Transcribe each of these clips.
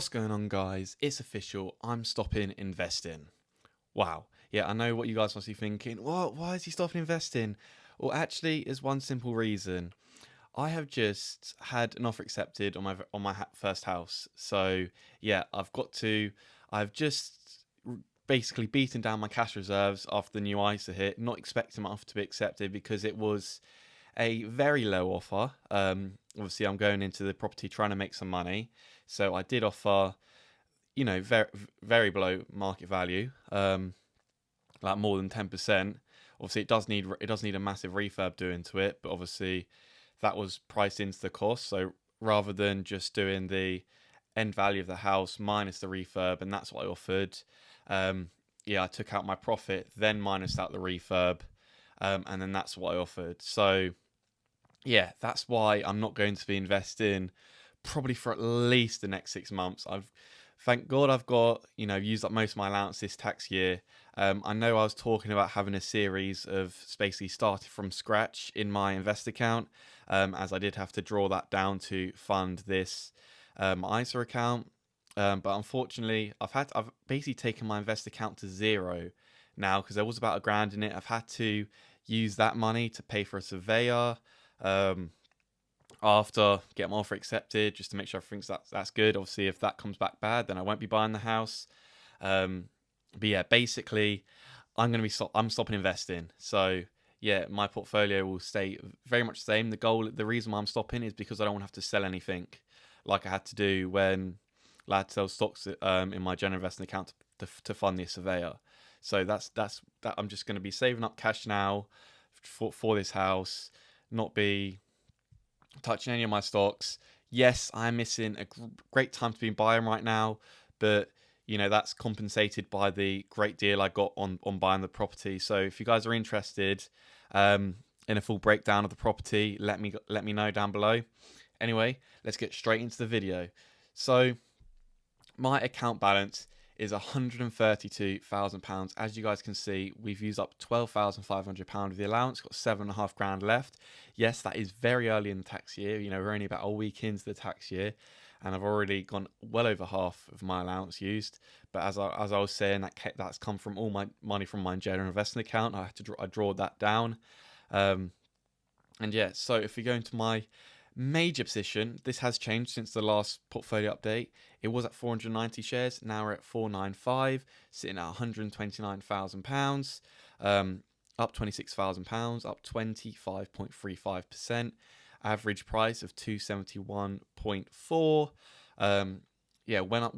What's going on, guys? It's official. I'm stopping investing. Wow. Yeah, I know what you guys must be thinking. What? Why is he stopping investing? Well, actually, there's one simple reason. I have just had an offer accepted on my first house. So yeah, I've just basically beaten down my cash reserves after the new ISA hit. Not expecting my offer to be accepted because it was a very low offer. Obviously, I'm going into the property trying to make some money. So I did offer, very very below market value, like more than 10%. Obviously, it does need a massive refurb doing to it, but obviously that was priced into the cost. So rather than just doing the end value of the house minus the refurb, and that's what I offered. Yeah, I took out my profit, then minus out the refurb, and then that's what I offered. So yeah, that's why I'm not going to be investing probably for at least the next 6 months. Thank God I've got, used up most of my allowance this tax year. I know I was talking about having a series of basically starting from scratch in my invest account, as I did have to draw that down to fund this ISA account. But unfortunately, I've basically taken my invest account to zero now because there was about £1,000 in it. I've had to use that money to pay for a surveyor. Um, After getting my offer accepted, just to make sure everything's that's good. Obviously, if that comes back bad, then I won't be buying the house. Um, but yeah, basically, I'm stopping investing. So yeah, my portfolio will stay very much the same. The reason why I'm stopping is because I don't want to have to sell anything, like I had to do when I had to sell stocks in my general investment account to fund the surveyor. So that's that. I'm just going to be saving up cash now for this house, not be touching any of my stocks. Yes, I'm missing a great time to be buying right now, but that's compensated by the great deal I got on buying the property. So if you guys are interested in a full breakdown of the property, let me know down below. Anyway, let's get straight into the video. So my account balance is £132,000. As you guys can see, we've used up £12,500 of the allowance, got £7.5 grand left. Yes, that is very early in the tax year. We're only about a week into the tax year, and I've already gone well over half of my allowance used. But as I was saying, that's come from all my money from my general investment account. I draw that down. And yeah, so if we go into my major position, this has changed since the last portfolio update. It was at 490 shares, now we're at 495, sitting at £129,000, up £26,000, up 25.35%. Average price of 271.4. Yeah, when I've,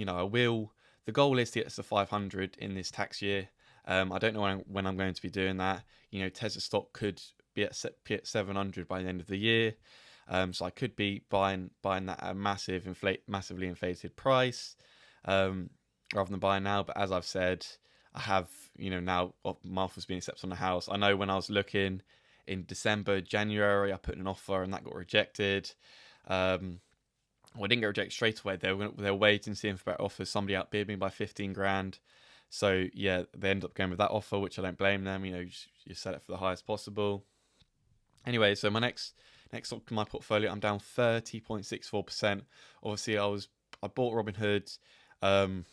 I will. The goal is to get to 500 in this tax year. I don't know when I'm going to be doing that. Tesla stock could be at 700 by the end of the year. So I could be buying that at a massively inflated price, rather than buying now. But as I've said, I have, now my offer's been accepted on the house. I know when I was looking in December, January, I put in an offer and that got rejected. Well, I didn't get rejected straight away. They were waiting, seeing for better offers. Somebody outbid me by 15 grand. So yeah, they ended up going with that offer, which I don't blame them. You set it for the highest possible. Anyway, so my next stock in my portfolio, I'm down 30.64%. Obviously, I bought Robinhood, after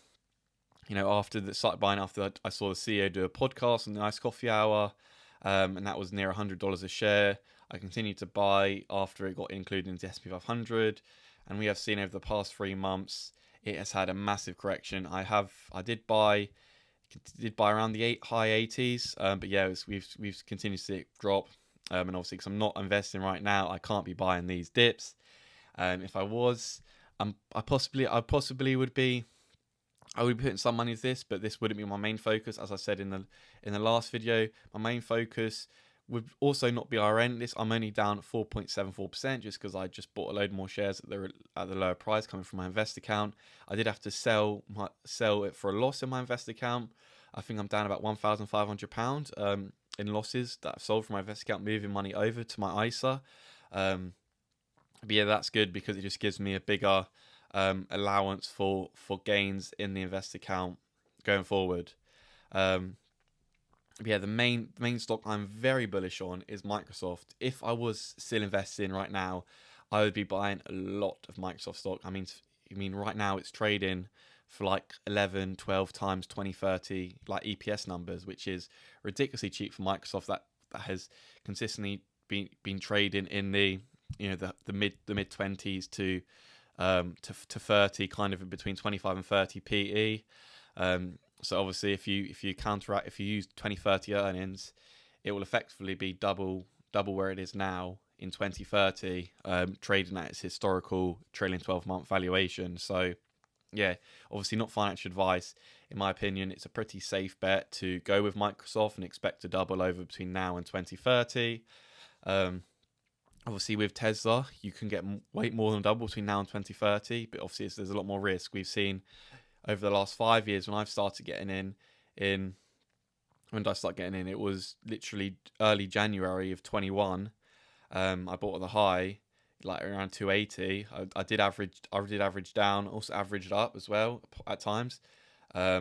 that started buying after I saw the CEO do a podcast on the Nice Coffee Hour, and that was near $100 a share. I continued to buy after it got included into the S&P 500, and we have seen over the past 3 months it has had a massive correction. I did buy around the high 80s, but yeah, we've continued to see it drop. And obviously, because I'm not investing right now, I can't be buying these dips. If I was, I possibly would be. I would be putting some money into this, but this wouldn't be my main focus. As I said in the last video, my main focus would also not be RN. I'm only down at 4.74% just because I just bought a load more shares at the lower price coming from my invest account. I did have to sell it for a loss in my invest account. I think I'm down about £1,500 in losses that I've sold from my invest account, moving money over to my ISA. But yeah, that's good because it just gives me a bigger allowance for gains in the invest account going forward. Yeah, the main stock I'm very bullish on is Microsoft. If I was still investing right now, I would be buying a lot of Microsoft stock. I mean, I mean, right now it's trading for like 11, 12 times 2030 like EPS numbers, which is ridiculously cheap for Microsoft. That has consistently been trading in the the mid 20s to 30, kind of in between 25 and 30 PE. So obviously, if you use 2030 earnings, it will effectively be double where it is now in 2030, trading at its historical trailing 12-month valuation. So yeah, obviously not financial advice. In my opinion, it's a pretty safe bet to go with Microsoft and expect to double over between now and 2030. Obviously, with Tesla, you can get way more than double between now and 2030, but obviously there's a lot more risk. We've seen over the last 5 years when I've started getting in when did I start getting in? It was literally early January of 21. I bought at the high, like around 280. I did average down, also averaged up as well at times. Yeah,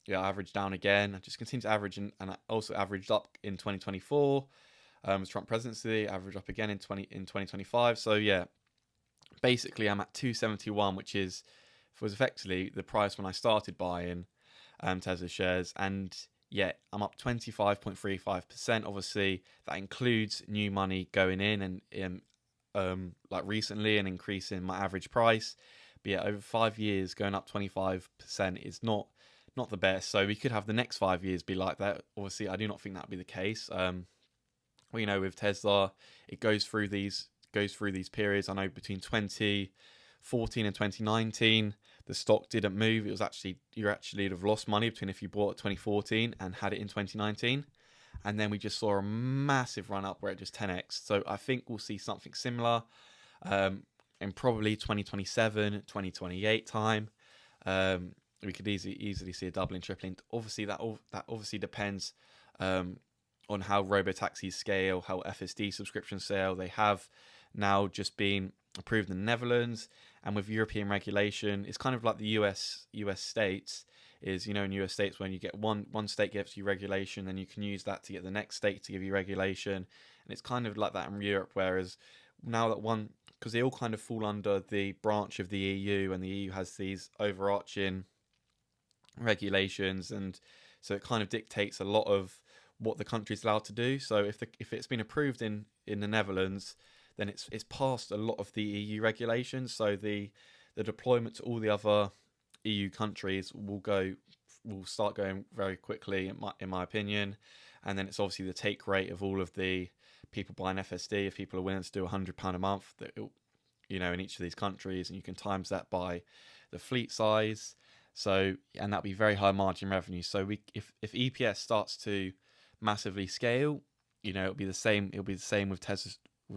I averaged down again. I just continued to average, and I also averaged up in 2024. As Trump presidency, averaged up again in 2025. So yeah, basically I'm at 271, which was effectively the price when I started buying Tesla shares, and yeah, I'm up 25.35%. Obviously, that includes new money going in and like recently, and increasing my average price. But yeah, over 5 years, going up 25% is not the best. So we could have the next 5 years be like that. Obviously, I do not think that'd be the case. Well, with Tesla, it goes through these periods. I know between 2014 and 2019, the stock didn't move. It was actually you would have lost money between if you bought it 2014 and had it in 2019, and then we just saw a massive run up where it just 10x. So I think we'll see something similar in probably 2027, 2028 time. We could easily see a doubling, tripling. Obviously, that obviously depends on how robotaxis scale, how FSD subscriptions scale. They have now just been approved in the Netherlands, and with European regulation, it's kind of like the US states. Is in US states, when you get one state gives you regulation, then you can use that to get the next state to give you regulation, and it's kind of like that in Europe. Whereas now that because they all kind of fall under the branch of the EU, and the EU has these overarching regulations, and so it kind of dictates a lot of what the country's allowed to do. So if it's been approved in the Netherlands, then it's passed a lot of the EU regulations. So the deployment to all the other EU countries will start going very quickly, in my opinion. And then it's obviously the take rate of all of the people buying FSD. If people are willing to do £100 a month, in each of these countries, and you can times that by the fleet size. So, and that'll be very high margin revenue. So if EPS starts to massively scale, it'll be the same. It'll be the same with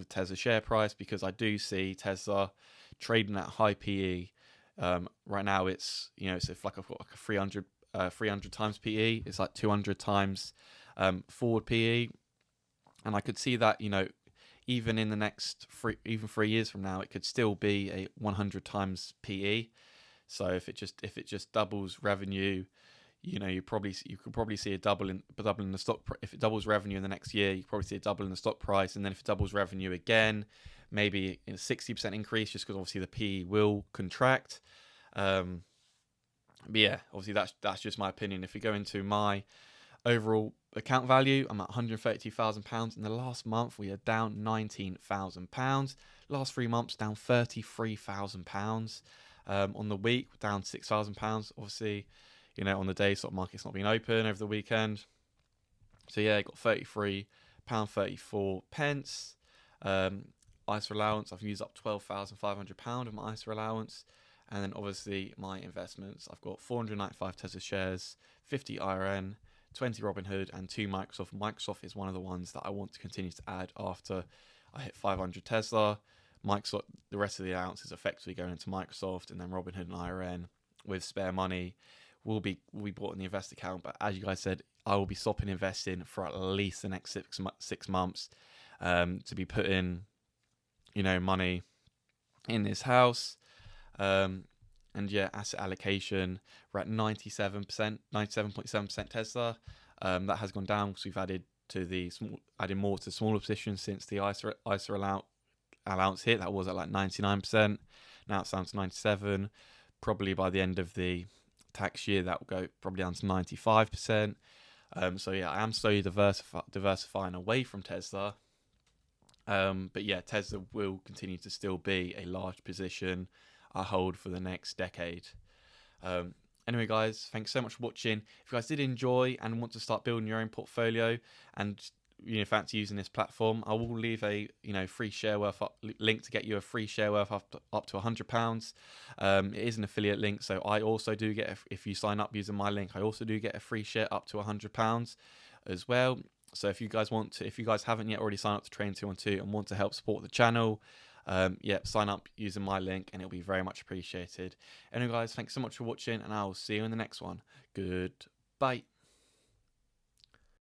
Tesla share price, because I do see Tesla trading at high PE. Right now, it's like a 300 times PE. It's like 200 times forward PE, and I could see that even in the next 3 years from now, it could still be a 100 times PE. So if it just doubles revenue, you could probably see a double in the stock. If it doubles revenue in the next year, you probably see a double in the stock price. And then if it doubles revenue again, maybe a 60% increase, just because obviously the PE will contract. But yeah, obviously that's just my opinion. If we go into my overall account value, I'm at £132,000. In the last month, we are down £19,000. Last 3 months, down £33,000. On the week, down £6,000. Obviously, on the day stock market's not been open over the weekend. So yeah, I got £33.34. ISA allowance, I've used up £12,500 of my ISA allowance. And then obviously my investments, I've got 495 Tesla shares, 50 IRN, 20 Robinhood, and 2 Microsoft. Microsoft is one of the ones that I want to continue to add after I hit 500 Tesla. Microsoft, the rest of the allowance is effectively going into Microsoft, and then Robinhood and IRN with spare money will be bought in the invest account. But as you guys said, I will be stopping investing for at least the next 6 months to be putting money in this house. And yeah, asset allocation, we're at 97.7% Tesla. That has gone down because we've added more to smaller positions since the ISA allowance hit. That was at like 99%. Now it's down to 97. probably by the end of the tax year that will go probably down to 95%. So yeah, I am slowly diversifying away from Tesla. But yeah, Tesla will continue to still be a large position I hold for the next decade. Um, anyway, guys, thanks so much for watching. If you guys did enjoy and want to start building your own portfolio and fancy using this platform, I will leave a free share worth link to get you a free share worth up to £100. It is an affiliate link, so I also do get, if you sign up using my link, I also do get a free share up to £100 as well. So if you guys haven't yet already signed up to Train 212 and want to help support the channel, sign up using my link and it'll be very much appreciated. Anyway, guys, thanks so much for watching, and I'll see you in the next one. Goodbye.